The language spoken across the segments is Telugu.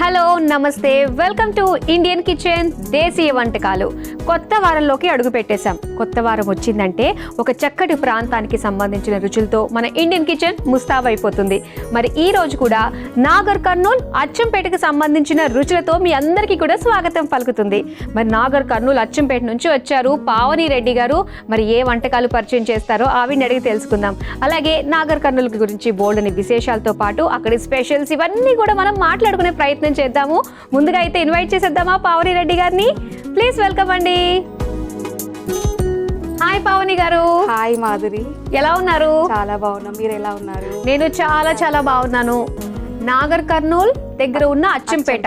హలో నమస్తే, వెల్కమ్ టు ఇండియన్ కిచెన్ దేశీయ వంటకాలు. కొత్త వారంలోకి అడుగు పెట్టేశాం. కొత్త వారం వచ్చిందంటే ఒక చక్కటి ప్రాంతానికి సంబంధించిన రుచులతో మన ఇండియన్ కిచెన్ ముస్తాబైపోతుంది. మరి ఈ రోజు కూడా నాగర్ కర్నూల్ అచ్చంపేటకు సంబంధించిన రుచులతో మీ అందరికీ కూడా స్వాగతం పలుకుతుంది. మరి నాగర్ కర్నూల్ అచ్చంపేట నుంచి వచ్చారు పావని రెడ్డి గారు. మరి ఏ వంటకాలు పరిచయం చేస్తారో ఆవిడని అడిగి తెలుసుకుందాం. అలాగే నాగర్ కర్నూల్ గురించి బోల్డని విశేషాలతో పాటు అక్కడి స్పెషల్స్ ఇవన్నీ కూడా మనం మాట్లాడుకునే ప్రయత్నం చేద్దాము. ముందుగా అయితే ఇన్వైట్ చేసేద్దామా పావని రెడ్డి గారిని. ప్లీజ్ వెల్కమ్ అండి. హాయ్ పావని గారు. హాయ్ మాధురి, ఎలా ఉన్నారు? చాలా బాగున్నా, మీరు ఎలా ఉన్నారు? నేను చాలా చాలా బాగున్నాను. నాగర్ కర్నూల్ దగ్గర ఉన్న అచ్చంపేట.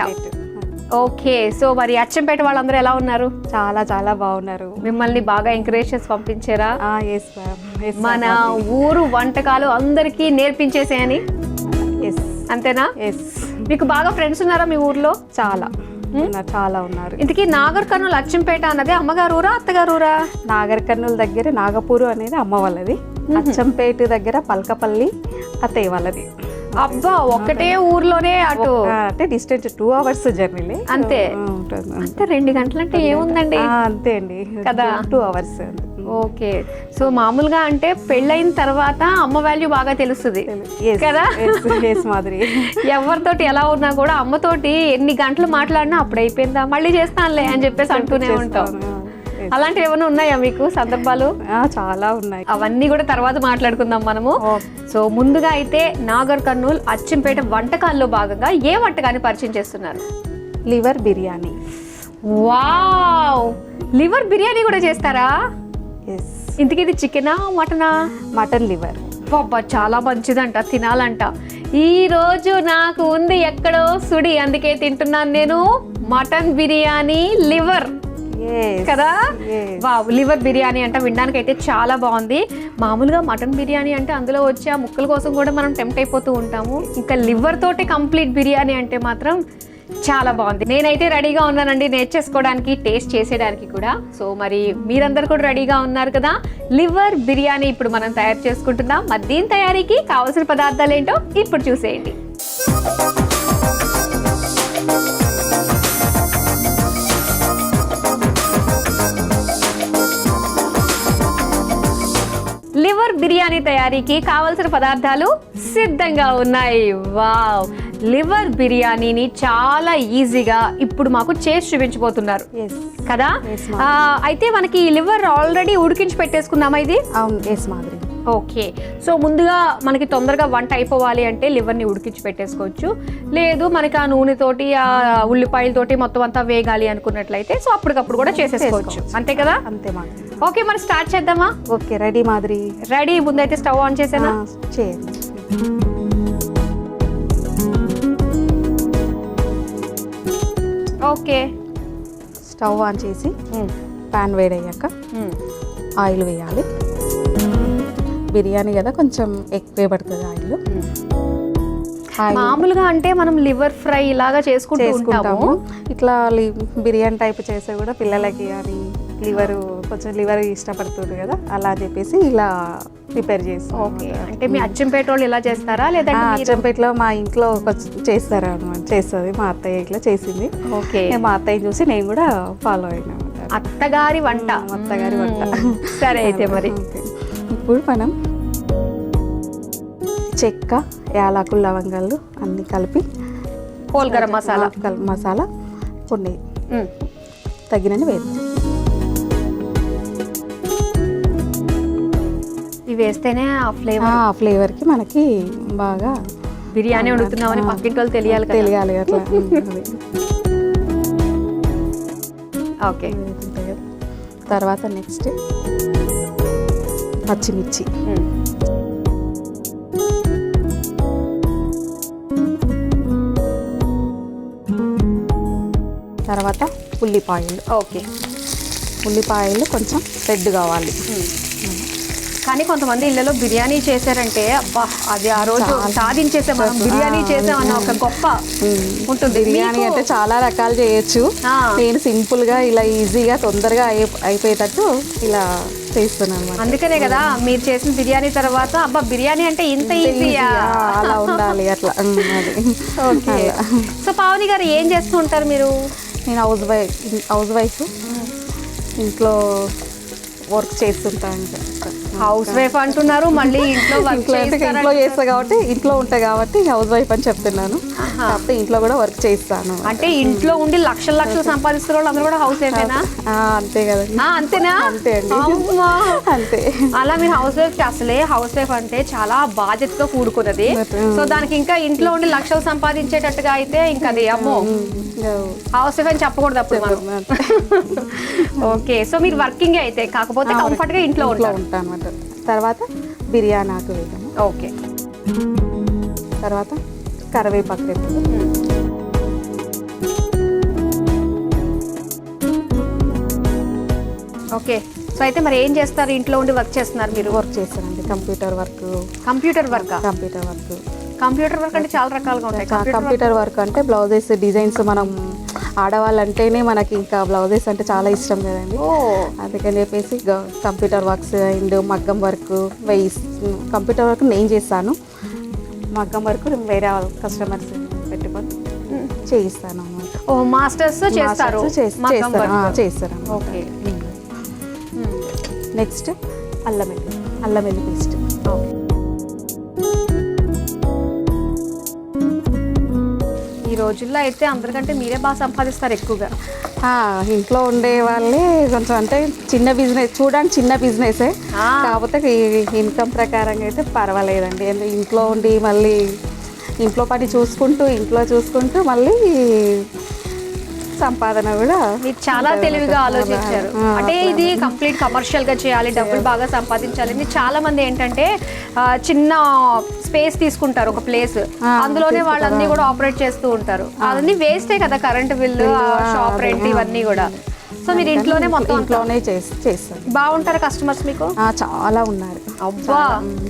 ఓకే, సో మరి అచ్చంపేట వాళ్ళందరూ ఎలా ఉన్నారు? చాలా చాలా బాగున్నారు. మిమ్మల్ని బాగా ఎంకరేజ్ చేసి పంపించారా? Yes ma'am. మన ఊరు వంటకాలు అందరికీ నేర్పించేసేయని. ఎస్. అంతేనా? ఎస్. మీకు బాగా ఫ్రెండ్స్ ఉన్నారా మీ ఊర్లో? చాలా చాలా ఉన్నారు. ఇంతకీ నాగర్ కర్నూల్ అచ్చంపేట అన్నది అమ్మగారు ఊరా అత్తగారు ఊరా? నాగర్ కర్నూల్ దగ్గర నాగపూరు అనేది అమ్మ వాళ్ళది, అచ్చంపేట దగ్గర పల్కపల్లి అత్తయ్య వాళ్ళది. అబ్బా, ఒక్కటే ఊర్లోనే అటు అంటే డిస్టెన్స్ 2 hours జర్నీలే. అంతే అంటే 2 గంటలంటే ఏముందండి. అంతే అండి కదా, 2 hours. ఓకే. సో మామూలుగా అంటే పెళ్ళైన తర్వాత అమ్మ వాల్యూ బాగా తెలుస్తుంది కదా మాదిరి. ఎవరితోటి ఎలా ఉన్నా కూడా అమ్మతోటి ఎన్ని గంటలు మాట్లాడినా అప్పుడు అయిపోయిందా మళ్ళీ చేస్తానులే అని చెప్పేసి అంటూనే ఉంటాం. అలాంటివి ఏమైనా ఉన్నాయా మీకు సందర్భాలు? చాలా ఉన్నాయి, అవన్నీ కూడా తర్వాత మాట్లాడుకుందాం మనము. సో ముందుగా అయితే నాగర్ కర్నూల్ అచ్చంపేట వంటకాల్లో భాగంగా ఏ వంటకాన్ని పరిచయం చేస్తున్నారు? Liver biryani. Wow, liver biryani కూడా చేస్తారా? ఎస్. ఇంతకీ ఇది చికెనా మటనా? Mutton liver. బాబా, చాలా మంచిదంట, తినాలంట. ఈ రోజు నాకు ఉంది ఎక్కడో సుడి, అందుకే తింటున్నాను నేను మటన్ బిర్యానీ లివర్ కదా. వావ్, లివర్ బిర్యానీ అంట, వినడానికి అయితే చాలా బాగుంది. మామూలుగా మటన్ బిర్యానీ అంటే అందులో వచ్చే ఆ ముక్కల కోసం కూడా మనం టెంప్ట్ అయిపోతూ ఉంటాము. ఇంకా లివర్ తోటి కంప్లీట్ బిర్యానీ అంటే మాత్రం చాలా బాగుంది. నేనైతే రెడీగా ఉన్నానండి నేర్చేసుకోవడానికి, టేస్ట్ చేసేయడానికి కూడా. సో మరి మీరందరూ కూడా రెడీగా ఉన్నారు కదా. లివర్ బిర్యానీ ఇప్పుడు మనం తయారు చేసుకుంటున్నాం. మరి దీని తయారీకి కావాల్సిన పదార్థాలు ఏంటో ఇప్పుడు చూసేయండి. లివర్ బిర్యానీ తయారీకి కావలసిన పదార్థాలు సిద్ధంగా ఉన్నాయి. వావ్, లివర్ బిర్యానీని చాలా ఈజీగా ఇప్పుడు మాకు చేసి చూపించబోతున్నారు కదా. అయితే మనకి లివర్ ఆల్రెడీ ఉడికించి పెట్టేసుకున్నామా ఇది? అవును, ఎస్ మాదిరి. ఓకే, సో ముందుగా మనకి తొందరగా వంట అయిపోవాలి అంటే లివర్ని ఉడికించి పెట్టేసుకోవచ్చు. లేదు మనకి ఆ నూనెతోటి ఆ ఉల్లిపాయలతోటి మొత్తం అంతా వేగాలి అనుకున్నట్లయితే సో అప్పటికప్పుడు కూడా చేసేసుకోవచ్చు. అంతే కదా? అంతే మాదిరి. ఓకే, మరి స్టార్ట్ చేద్దామా? ఓకే, రెడీ మాదిరి. రెడీ. ముందైతే స్టవ్ ఆన్ చేసేనా? చేయండి. ఓకే, స్టవ్ ఆన్ చేసి ప్యాన్ వేడయ్యాక ఆయిల్ వేయాలి. బిర్యానీ కదా కొంచెం ఎక్కువే పడుతుంది ఆయిల్. మామూలుగా అంటే మనం లివర్ ఫ్రై ఇలాగా చేసుకుంటాము. ఇట్లా బిర్యానీ టైప్ చేస్తే కూడా పిల్లలకి అని కొంచెం లివర్ ఇష్టపడుతుంది కదా, అలా చెప్పేసి ఇలా ప్రిపేర్ చేస్తాం. ఓకే, అంటే మీ అచ్చంపేట వాళ్ళు ఇలా చేస్తారా లేదా? అచ్చంపేటలో మా ఇంట్లో చేస్తారు అన్నమాట, చేస్తుంది మా అత్తయ్య ఇట్లా చేసింది. ఓకే, మా అత్తయ్య చూసి నేను కూడా ఫాలో అయినా. అత్తగారి వంట. అత్తగారి వంట. సరే అయితే మరి ఇప్పుడు మనం చెక్క, యాలకులు, లవంగాలు అన్నీ కలిపి హోల్ గరం మసాలా కొన్ని తగినన్ని వేద్దాం. ఇవి వేస్తేనే ఆ ఫ్లేవర్కి మనకి బాగా బిర్యానీ వండుతున్నామని పక్కింటి వాళ్ళు తెలియాలి అట్లా. ఓకే, తర్వాత నెక్స్ట్ పచ్చిమిర్చి, తర్వాత ఉల్లిపాయలు. ఓకే, ఉల్లిపాయలు కొంచెం రెడ్ కావాలి. కానీ కొంతమంది ఇళ్ళలో బిర్యానీ చేశారంటే అబ్బా అది ఆ రోజు సాధించేసే మనం బిర్యానీ చేసామన్న ఒక గొప్ప ఉంటుంది. బిర్యానీ అంటే చాలా రకాలు చేయొచ్చు. నేను సింపుల్ గా ఇలా ఈజీగా తొందరగా అయిపోయేటట్టు ఇలా చేస్తున్నాను అన్నమాట. అందుకనే కదా మీరు చేసిన బిర్యానీ తర్వాత అబ్బా బిర్యానీ అంటే ఇంత ఈజీయా అలా ఉండాలి అట్లా అది ఓకే. సో పావని గారు ఏం చేస్తూ ఉంటారు మీరు? నేను హౌస్ వైఫ్ ఇంట్లో వర్క్ చేస్తుంటాను. ఇంకా హౌస్ వైఫ్ అంటున్నారు, మళ్ళీ ఇంట్లో వర్క్ ఇంట్లో చేస్తా కాబట్టి ఇంట్లో ఉంటా కాబట్టి హౌస్ వైఫ్ అని చెప్తున్నాను. కాకపోతే ఇంట్లో కూడా వర్క్ చేస్తాను. అంటే ఇంట్లో ఉండి లక్షలు లక్షలు సంపాదిస్తున్న వాళ్ళు అందరూ కూడా హౌస్ వైఫేనా? అంతే కదండి. అంతేనా? అంతే అండి. అంతే. అలా మీరు హౌస్ వైఫ్ అసలే హౌస్ వైఫ్ అంటే చాలా బాధ్యతతో కూడుకున్నది. సో దానికి ఇంకా ఇంట్లో ఉండి లక్షలు సంపాదించేటట్టుగా అయితే ఇంకా అది అమ్మో హౌస్ వైఫ్ అని చెప్పకూడదు అప్పుడు మనం. ఓకే. సో మీరు వర్కింగ్ అయితే కాకపోతే కంఫర్ట్ గా ఇంట్లో ఉంటాను అనమాట. తర్వాత బిర్యానీ ఆకు వేద్దాము. ఓకే. తర్వాత కరివేపాకు వేద్దాము. ఓకే. సో అయితే మరి ఏం చేస్తారు? ఇంట్లో ఉండి వర్క్ చేస్తున్నారు మీరు? వర్క్ చేస్తానండి. Computer work. Computer work? Computer work. Computer work అంటే చాలా రకాలుగా ఉంటాయి. కంప్యూటర్ వర్క్ అంటే బ్లౌజెస్ డిజైన్స్, మనం ఆడవాళ్ళంటేనే మనకి ఇంకా బ్లౌజెస్ అంటే చాలా ఇష్టం కదండి. అందుకని చెప్పేసి కంప్యూటర్ వర్క్స్ అండ్ మగ్గం వర్క్ కంప్యూటర్ వర్క్ నేను చేస్తాను. మగ్గం వర్క్ వేరే కస్టమర్స్ పెట్టుకొని చేయిస్తాను అన్నమాట. ఓ మాస్టర్స్ చేస్తారు? చేస్తారు. ఓకే. నెక్స్ట్ అల్లం వెల్లుల్లి పేస్ట్. ఈ రోజుల్లో అయితే అందరికంటే మీరే బాగా సంపాదిస్తారు ఎక్కువగా. ఇంట్లో ఉండే వాళ్ళే కొంచెం అంటే చిన్న బిజినెస్ చూడండి, చిన్న బిజినెసే కాకపోతే ఇన్కమ్ ప్రకారంగా అయితే పర్వాలేదండి. ఇంట్లో ఉండి మళ్ళీ ఇంట్లో పని చూసుకుంటూ మళ్ళీ సంపాదన కూడా మీరు చాలా తెలివిగా ఆలోచించారు. అంటే ఇది కంప్లీట్ కమర్షియల్ గా చేయాలి, డబ్బులు బాగా సంపాదించాలి. చాలా మంది ఏంటంటే చిన్న స్పేస్ తీసుకుంటారు, ఒక ప్లేస్, అందులోనే వాళ్ళన్నీ కూడా ఆపరేట్ చేస్తూ ఉంటారు. అవన్నీ వేస్టే కదా, కరెంట్ బిల్లు, షాప్ రెంట్ ఇవన్నీ కూడా. సో మీరు ఇంట్లోనే మొత్తం ఇంట్లోనే చేస్తారు. బాగుంటారు కస్టమర్స్ మీకు? చాలా ఉన్నారు. అబ్బా,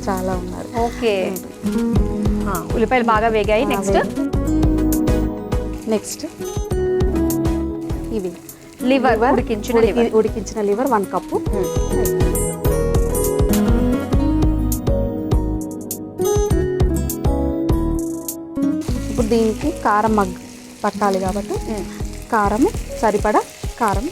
చాలా ఉన్నారు. ఓకే. ఉల్లిపాయలు బాగా వేగాయి. నెక్స్ట్ ఇవి లివర్, ఉడికించిన లివర్ 1 కప్పు. ఇప్పుడు దీనికి కారం పట్టాలి కాబట్టి కారము సరిపడా కారం.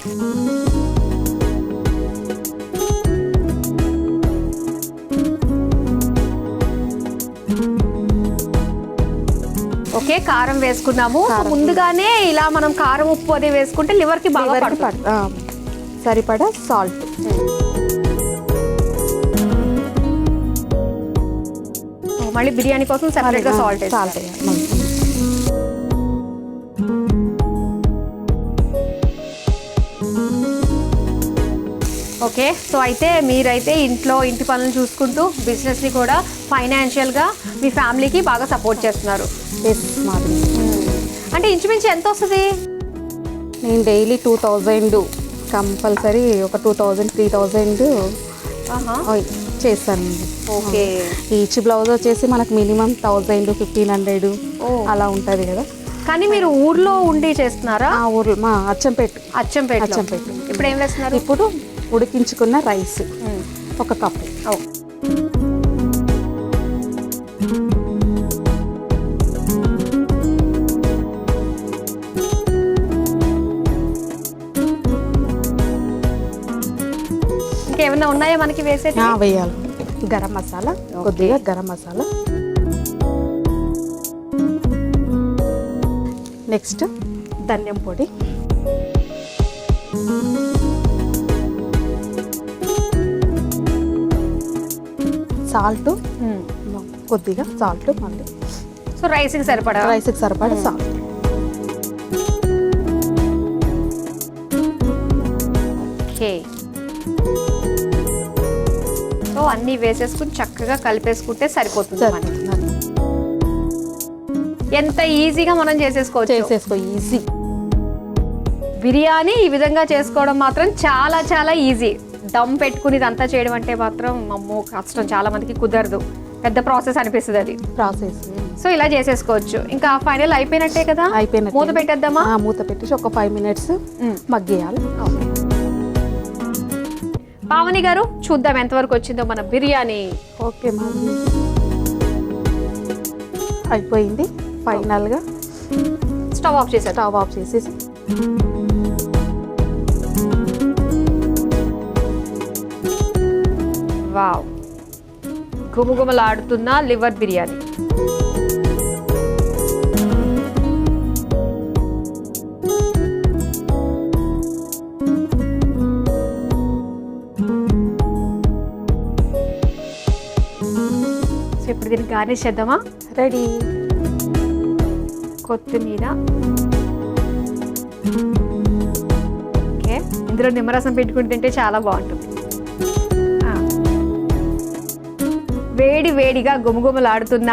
ఓకే. కారం వేసుకున్నాము. ముందుగానే ఇలా మనం కారం ఉప్పు అది వేసుకుంటే లివర్ కి బాగా సరిపడా సాల్ట్. మళ్ళీ బిర్యానీ కోసం సెపరేట్ గా సాల్ట్. ఓకే. సో అయితే మీరైతే ఇంటి పనులను చూసుకుంటూ బిజినెస్ని కూడా ఫైనాన్షియల్గా మీ ఫ్యామిలీకి బాగా సపోర్ట్ చేస్తున్నారు. అంటే ఇంచుమించు ఎంత వస్తుంది? నేను డైలీ 2000 కంపల్సరీ, ఒక 2000-3000 చేస్తాను. ఓకే. ఈచ్ బ్లౌజ్ వచ్చేసి మనకు మినిమం 1000-1500 అలా ఉంటుంది కదా. కానీ మీరు ఊర్లో ఉండి చేస్తున్నారా? ఊర్లో మా అచ్చంపేట. ఇప్పుడు ఏం వేస్తున్నారు? ఇప్పుడు ఉడికించుకున్న రైస్ 1 కప్పు. ఇంకేమైనా ఉన్నాయా మనకి వేసే? వేయాలి. గరం మసాలా, కొద్దిగా గరం మసాలా. నెక్స్ట్ ధనియం పొడి, సాల్ట్, కొద్దిగా సాల్ట్ మళ్ళీ. సో రైస్కి సరిపడా సాల్ట్. ఓకే. సో అన్నీ వేసేసుకుని చక్కగా కలిపేసుకుంటే సరిపోతుంది మనకి. ఎంత ఈజీగా మనం చేసేసుకో ఈజీ. బిర్యానీ ఈ విధంగా చేసుకోవడం మాత్రం చాలా చాలా ఈజీ. దమ్ పెట్టుకుని ఇదంతా చేయడం అంటే మాత్రం అమ్మో కష్టం, చాలా మందికి కుదరదు, పెద్ద ప్రాసెస్ అనిపిస్తుంది అది. సో ఇలా చేసేసుకోవచ్చు. ఇంకా ఫైనల్ అయిపోయినట్టే కదా? అయిపోయినట్టు. మూత పెట్టేద్దామా? మూత పెట్టేసి ఒక 5 minutes మగ్గేయాలి. పావని గారు చూద్దాం ఎంతవరకు వచ్చిందో మన బిర్యానీ. ఓకే. అయిపోయింది. ఫైనల్గా స్టవ్ ఆఫ్ చేసేది. స్టవ్ ఆఫ్ చేసేసి వావ్, గుమగుమలాడుతున్న లివర్ బిర్యానీ. సో ఇప్పుడు దీన్ని గార్నిష్ చేద్దామా? రెడీ. కొత్తిమీర, ఓకే, ఇందులో నిమ్మరసం పెట్టుకుని తింటే చాలా బాగుంటుంది. వేడి వేడిగా గుమగుమలాడుతున్న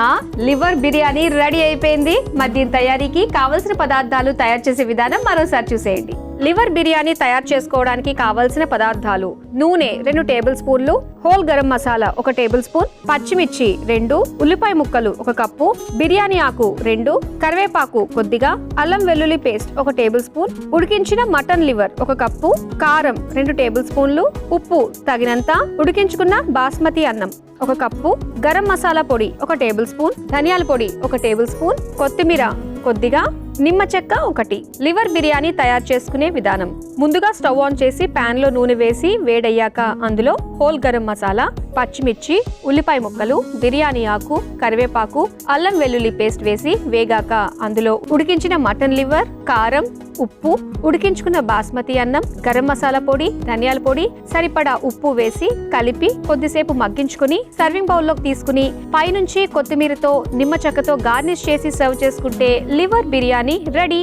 లివర్ బిర్యానీ రెడీ అయిపోయింది. మరి దీని తయారీకి కావలసిన పదార్థాలు, తయారు చేసే విధానం మరోసారి చూసేయండి. లివర్ బిర్యానీ తయారు చేసుకోవడానికి కావలసిన పదార్థాలు: నూనె 2 టేబుల్ స్పూన్లు, whole garam masala 1 table spoon, పచ్చిమిర్చి 2, ఉల్లిపాయ ముక్కలు 1 కప్పు, బిర్యానీ ఆకు 2, కరివేపాకు కొద్దిగా, అల్లం వెల్లుల్లి పేస్ట్ 1 టేబుల్ స్పూన్, ఉడికించిన మటన్ లివర్ 1 కప్పు, కారం 2 టేబుల్ స్పూన్లు, ఉప్పు తగినంత, ఉడికించుకున్న బాస్మతి అన్నం 1 కప్పు, గరం మసాలా పొడి 1 టేబుల్ స్పూన్, ధనియాల పొడి 1 టేబుల్ స్పూన్, కొత్తిమీర కొద్దిగా, నిమ్మ చెక్క 1. లివర్ బిర్యానీ తయారు చేసుకునే విధానం: ముందుగా స్టవ్ ఆన్ చేసి పాన్ లో నూనె వేసి వేడయ్యాక అందులో హోల్ గరం మసాలా, పచ్చిమిర్చి, ఉల్లిపాయ ముక్కలు, బిర్యానీ ఆకు, కరివేపాకు, అల్లం వెల్లుల్లి పేస్ట్ వేసి వేగాక అందులో ఉడికించిన మటన్ లివర్, కారం, ఉప్పు, ఉడికించుకున్న బాస్మతి అన్నం, గరం మసాలా పొడి, ధనియాల పొడి, సరిపడా ఉప్పు వేసి కలిపి కొద్దిసేపు మగ్గించుకుని సర్వింగ్ బౌల్లోకి తీసుకుని పైనుంచి కొత్తిమీరతో, నిమ్మ చెక్కతో గార్నిష్ చేసి సర్వ్ చేసుకుంటే liver biryani ready.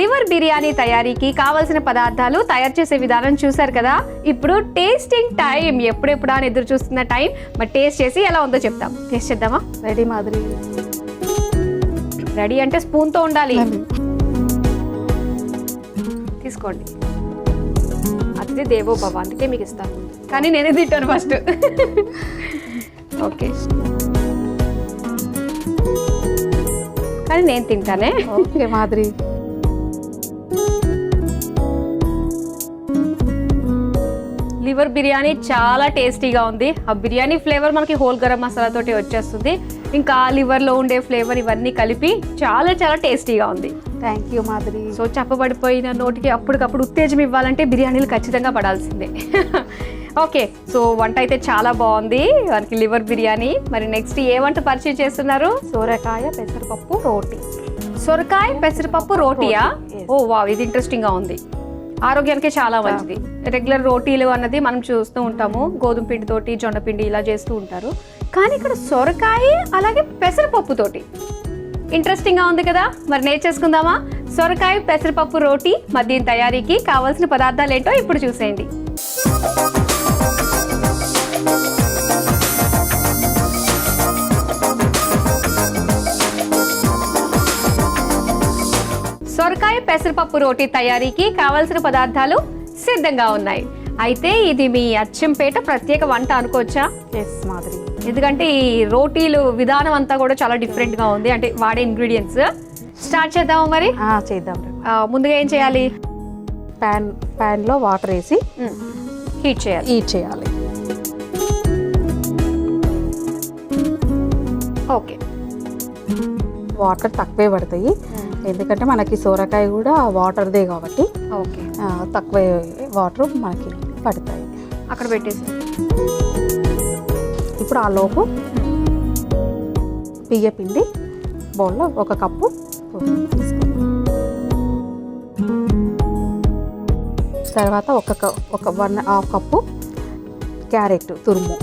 Liver biryani తయారీకి కావలసిన పదార్థాలు, తయారు చేసే విధానం చూసారు కదా. ఇప్పుడు టేస్టింగ్ టైం. ఎప్పుడెప్పుడా అని ఎదురు చూస్తున్న టైం. మరి టేస్ట్ చేసి ఎలా ఉందో చెప్తాం. టేస్ట్ చేద్దామా? రెడీ మాదిరి. రెడీ అంటే స్పూన్తో ఉండాలి. తీసుకోండి. అతిథి దేవో భవ, అందుకే మీకు ఇస్తాను. కానీ నేనే తింటాను ఫస్ట్. ఓకే, కానీ నేను తింటానే. ఓకే మాదిరి. లివర్ బిర్యానీ చాలా టేస్టీగా ఉంది. ఆ బిర్యానీ ఫ్లేవర్ మనకి హోల్ గరం మసాలా తోటి వచ్చేస్తుంది. ఇంకా లివర్లో ఉండే ఫ్లేవర్ ఇవన్నీ కలిపి చాలా చాలా టేస్టీగా ఉంది. థ్యాంక్ యూ మాదిరి. సో చెప్పబడిపోయిన నోటికి అప్పటికప్పుడు ఉత్తేజం ఇవ్వాలంటే బిర్యానీలు ఖచ్చితంగా పడాల్సిందే. ఓకే, సో వంట అయితే చాలా బాగుంది మనకి లివర్ బిర్యానీ. మరి నెక్స్ట్ ఏ వంట పరిచయం చేస్తున్నారు? సోరకాయ పెసరపప్పు రోటీ. సొరకాయ పెసరపప్పు రోటీయా? ఓ వావ్, ఇది ఇంట్రెస్టింగ్గా ఉంది. ఆరోగ్యానికి చాలా మంచిది. రెగ్యులర్ రోటీలు అన్నది మనం చూస్తూ ఉంటాము, గోధుమ పిండితోటి, జొన్న పిండి ఇలా చేస్తూ ఉంటారు. కానీ ఇక్కడ సొరకాయ అలాగే పెసరపప్పు తోటి ఇంట్రెస్టింగ్గా ఉంది కదా. మరి నేర్చేసుకుందామా? సొరకాయ పెసరపప్పు రోటీ. మరి దీని తయారీకి కావాల్సిన పదార్థాలు ఏంటో ఇప్పుడు చూసేయండి. సొరకాయ పెసరపప్పు రోటీ తయారీకి కావాల్సిన పదార్థాలు సిద్ధంగా ఉన్నాయి. అయితే ఇది మీ అచ్చంపేట ప్రత్యేక వంట అనుకోవచ్చా? ఎస్ మాదిరి. ఎందుకంటే ఈ రోటీలు విధానం అంతా కూడా చాలా డిఫరెంట్గా ఉంది, అంటే వాడే ఇంగ్రీడియంట్స్. స్టార్ట్ చేద్దాము మరి. చేద్దాం. ముందుగా ఏం చేయాలి? ప్యాన్లో వాటర్ వేసి హీట్ చేయాలి. ఓకే, వాటర్ తక్కువే పడతాయి ఎందుకంటే మనకి సోరకాయ కూడా వాటర్దే కాబట్టి. ఓకే, తక్కువ వాటర్ మనకి పడతాయి. అక్కడ పెట్టేసి ఇప్పుడు ఆ లోపు బియ్య పిండి బౌల్లో 1 కప్పు తర్వాత ఒక 1.5 కప్పు క్యారెట్ తురుము,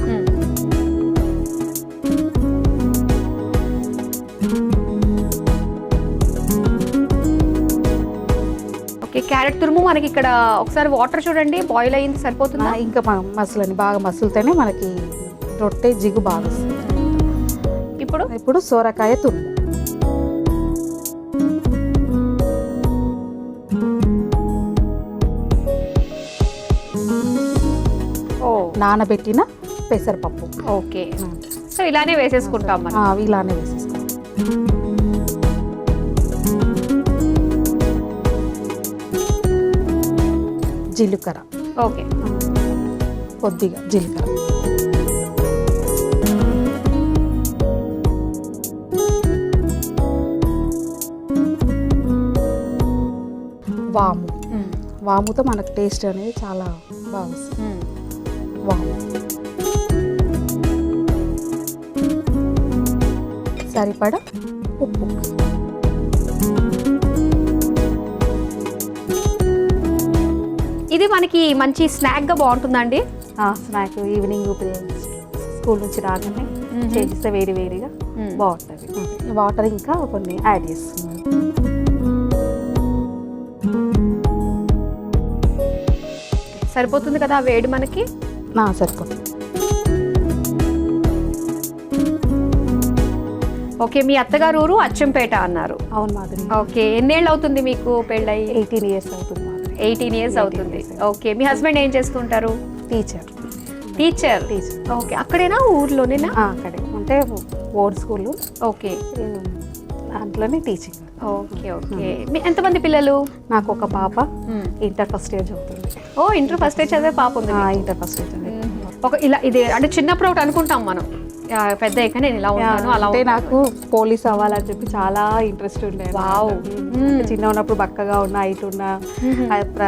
క్యారెట్ తురుము మనకి ఇక్కడ ఒకసారి వాటర్ చూడండి, బాయిల్ అయ్యింది, సరిపోతుందా? ఇంకా మసలని బాగా మసులుతేనే మనకి రొట్టె జిగు బాగా వస్తుంది. ఇప్పుడు సోరకాయ తురుము నానబెట్టిన పెసరపప్పు. ఓకే, సో ఇలానే వేసేసుకుంటాం మనం. ఇలానే వేసేసుకుంటాం. జీలకర్ర, ఓకే. కొద్దిగా జీలకర్ర, వాము. వాముతో మనకు టేస్ట్ అనేది చాలా బాగా వస్తుంది. వాము, సరిపడా ఉప్పు. ఇది మనకి మంచి స్నాక్గా బాగుంటుందండి. స్నాక్ ఈవినింగ్ స్కూల్ నుంచి రాగానే చేస్తే వేడి వేడిగా బాగుంటుంది. వాటర్ ఇంకా కొన్ని యాడ్ చేస్తున్నాను. సరిపోతుంది కదా వేడి మనకి? సరిపోతుంది. ఓకే. మీ అత్తగారు ఊరు అచ్చంపేట అన్నారు. అవును మాధురి. ఓకే. ఎన్నేళ్ళు అవుతుంది మీకు పెళ్ళయి? 18 years అవుతుంది మాధురి. 18 years అవుతుంది. ఓకే. మీ హస్బెండ్ ఏం చేస్తుంటారు? టీచర్. టీచర్. ఓకే. అక్కడేనా ఊర్లోనేనా? అక్కడే అంటే బోర్డ్ స్కూల్. ఓకే. దాంట్లోనే టీచింగ్. ఓకే. ఓకే. మీ ఎంతమంది పిల్లలు? నాకు ఒక పాప ఇంటర్ ఫస్ట్ ఇయర్ చదువుతుంది. ఓ, ఇంటర్ ఫస్ట్ ఇయర్ చదివే పాప ఉంది. ఇంటర్ ఫస్ట్ ఇయర్ చదివే. ఒక ఇలా ఇది అంటే చిన్నప్పుడు ఒకటి అనుకుంటాం మనం, పెద్ద అయ్యాక నేను ఇలా ఉంటాను అలా. అంటే నాకు పోలీస్ అవ్వాలని చెప్పి చాలా ఇంట్రెస్ట్ ఉండే. వావ్. చిన్న ఉన్నప్పుడు బక్కగా ఉన్నా, హైట్ ఉన్నా,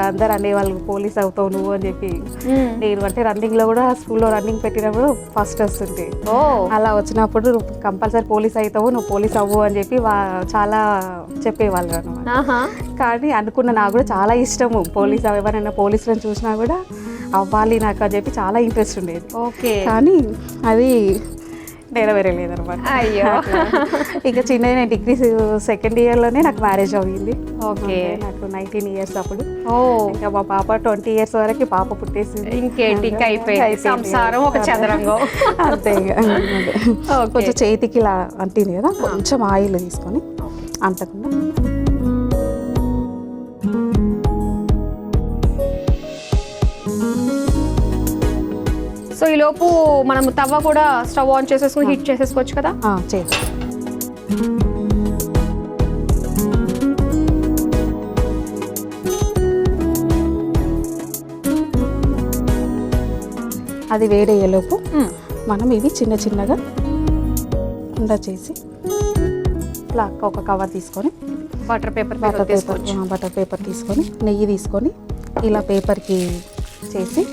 అందరు అనేవాళ్ళు పోలీస్ అవుతావు నువ్వు అని చెప్పి. నేను అంటే రన్నింగ్ లో కూడా స్కూల్లో రన్నింగ్ పెట్టినప్పుడు ఫస్ట్ వస్తుంటే, అలా వచ్చినప్పుడు కంపల్సరీ పోలీస్ అవుతావు, నువ్వు పోలీస్ అవ్వు అని చెప్పి చాలా చెప్పేవాళ్ళు అనమాట. కానీ అనుకున్న నాకు కూడా చాలా ఇష్టము పోలీస్, ఎవరైనా పోలీసులను చూసినా కూడా అవ్వాలి నాకు అని చెప్పి చాలా ఇంట్రెస్ట్ ఉండేది. ఓకే. కానీ అది నెరవేరలేదనమాట. అయ్యో. ఇక చిన్న నేను డిగ్రీ సెకండ్ ఇయర్లోనే నాకు మ్యారేజ్ అయ్యింది. ఓకే. నాకు 19 years అప్పుడు. ఓ, ఇంకా మా పాప 20 years వరకు పాప పుట్టేసింది. ఇంకేంటి, ఇంకా అయిపోయింది సంసారం ఒక చదరంగం. అంతే. కొంచెం చేతికి ఇలా అంటింది కదా, కొంచెం ఆయిల్ తీసుకొని అంటకుండా. సో ఈ లోపు మనం తవ్వ కూడా స్టవ్ ఆన్ చేసేసుకుని హీట్ చేసేసుకోవచ్చు కదా? చేసి అది వేడయ్యేలోపు మనం ఇవి చిన్న చిన్నగా ఉండ చేసి ఇట్లా ఒక కవర్ తీసుకొని బటర్ పేపర్ తీసుకొని నెయ్యి తీసుకొని ఇలా పేపర్కి చేసి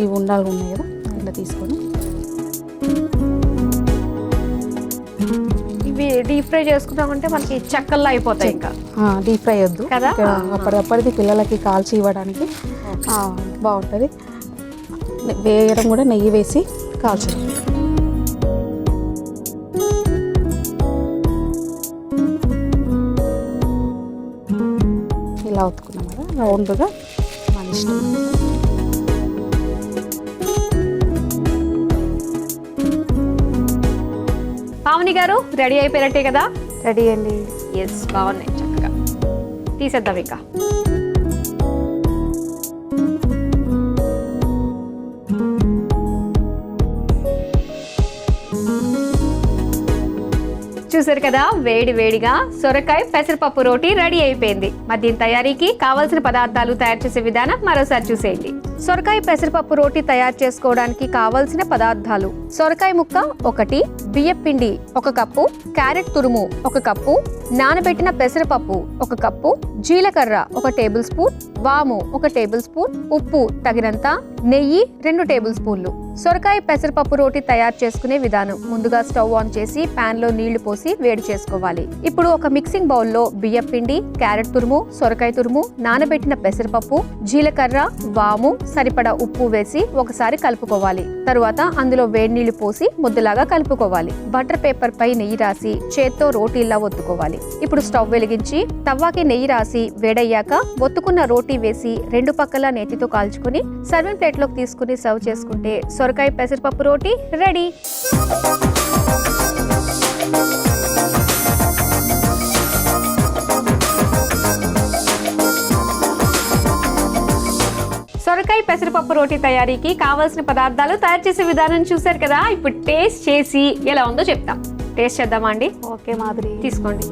ఈ ఉండాలు ఉన్నాయి కదా ఇలా తీసుకొని ఇవి డీప్ ఫ్రై చేసుకున్నామంటే మనకి చెక్కల్లో అయిపోతాయి. ఇంకా డీప్ ఫ్రై వద్దు కదా, అప్పటికప్పటిది పిల్లలకి కాల్చి ఇవ్వడానికి బాగుంటుంది. వేయడం కూడా నెయ్యి వేసి కాల్చడం. ఇలా ఉతుకున్నాం కదా రౌండ్గా మన ఇష్టం. పావని గారు రెడీ అయిపోయినట్టే కదా? రెడీ అండి. ఎస్, బాగున్నాయి చక్కగా. తీసేద్దాం ఇంకా. చూసారు కదా, వేడి వేడిగా సొరకాయ పెసరపప్పు రోటీ రెడీ అయిపోయింది. మరి దీని తయారీకి కావాల్సిన పదార్థాలు, తయారు చేసే విధానం మరోసారి చూసేయండి. సొరకాయ పెసరపప్పు రోటీ తయారు చేసుకోవడానికి కావలసిన పదార్థాలు: సొరకాయ ముక్క 1, బియ్యం పిండి 1 కప్పు, క్యారెట్ తురుము 1 కప్పు, నానబెట్టిన పెసరపప్పు 1 కప్పు, జీలకర్ర 1 టేబుల్ స్పూన్, వాము 1 టేబుల్ స్పూన్, ఉప్పు తగినంత, నెయ్యి 2 టేబుల్ స్పూన్లు. సొరకాయ పెసరపప్పు రోటీ తయారు చేసుకునే విధానం: ముందుగా స్టవ్ ఆన్ చేసి పాన్ లో నీళ్లు పోసి వేడి చేసుకోవాలి. ఇప్పుడు ఒక మిక్సింగ్ బౌల్లో బియ్యం పిండి, క్యారెట్ తురుము, సొరకాయ తురుము, నానబెట్టిన పెసరపప్పు, జీలకర్ర, వాము, సరిపడా ఉప్పు వేసి ఒకసారి కలుపుకోవాలి. తరువాత అందులో వేడి నీళ్లు పోసి ముద్దలాగా కలుపుకోవాలి. బటర్ పేపర్ పై నెయ్యి రాసి చేత్తో రోటీల్లా ఒత్తుకోవాలి. ఇప్పుడు స్టవ్ వెలిగించి తవ్వాకి నెయ్యి రాసి వేడయ్యాక ఒత్తుకున్న రోటీ వేసి 2 పక్కల నేతితో కాల్చుకుని సర్వింగ్ ప్లేట్ లోకి తీసుకుని సర్వ్ చేసుకుంటే సొరకాయ పెసరపప్పు రోటీ రెడీ. సొరకాయ పెసరపప్పు రోటీ తయారీకి కావాల్సిన పదార్థాలు, తయారు చేసే విధానం చూసారు కదా. ఇప్పుడు టేస్ట్ చేసి ఎలా ఉందో చెప్తాం. టేస్ట్ చేద్దామా అండి? ఓకే మాధురి, తీసుకోండి.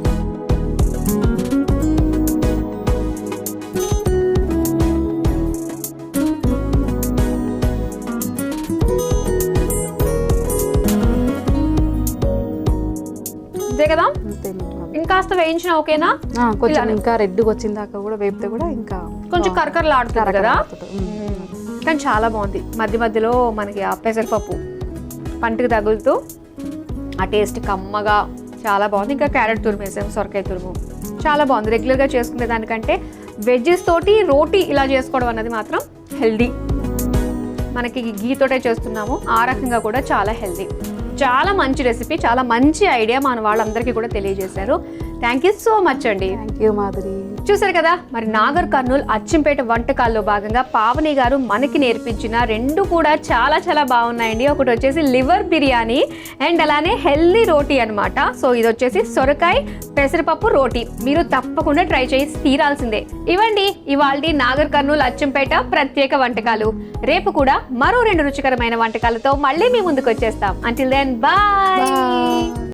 కాస్త వేయించిన ఓకేనా? కొంచెం ఇంకా రెడ్గా వచ్చిన దాకా కూడా వేపితే కూడా ఇంకా కొంచెం కరకరలాడుతుంది కదా. కరకరలాడుతుంది. కానీ చాలా బాగుంది. మధ్య మధ్యలో మనకి ఆ పెసరపప్పు పంటకు తగులుతూ ఆ టేస్ట్ కమ్మగా చాలా బాగుంది. ఇంకా క్యారెట్ తురుము వేసాం, సొరకాయ తురుము, చాలా బాగుంది. రెగ్యులర్గా చేసుకునే దానికంటే వెజ్జెస్ తోటి రోటీ ఇలా చేసుకోవడం అన్నది మాత్రం హెల్దీ. మనకి గీతోటే చేస్తున్నాము, ఆ రకంగా కూడా చాలా హెల్దీ. చాలా మంచి రెసిపీ, చాలా మంచి ఐడియా మన వాళ్ళందరికీ కూడా తెలియజేశారు. థ్యాంక్ యూ సో మచ్ అండి. Thank you Madhuri. చూసారు కదా, మరి నాగర్ కర్నూల్ అచ్చంపేట వంటకాల్లో భాగంగా పావని గారు మనకి నేర్పించిన రెండు కూడా చాలా చాలా బాగున్నాయండి. ఒకటి వచ్చేసి లివర్ బిర్యానీ అండ్ అలానే హెల్దీ రోటీ అనమాట. సో ఇది వచ్చేసి సొరకాయ పెసరపప్పు రోటీ. మీరు తప్పకుండా ట్రై చేసి తీరాల్సిందే. ఇవ్వండి ఇవాల్టి నాగర్ కర్నూల్ అచ్చంపేట ప్రత్యేక వంటకాలు. రేపు కూడా మరో 2 రుచికరమైన వంటకాలతో మళ్ళీ మీ ముందుకు వచ్చేస్తాం. Until then bye.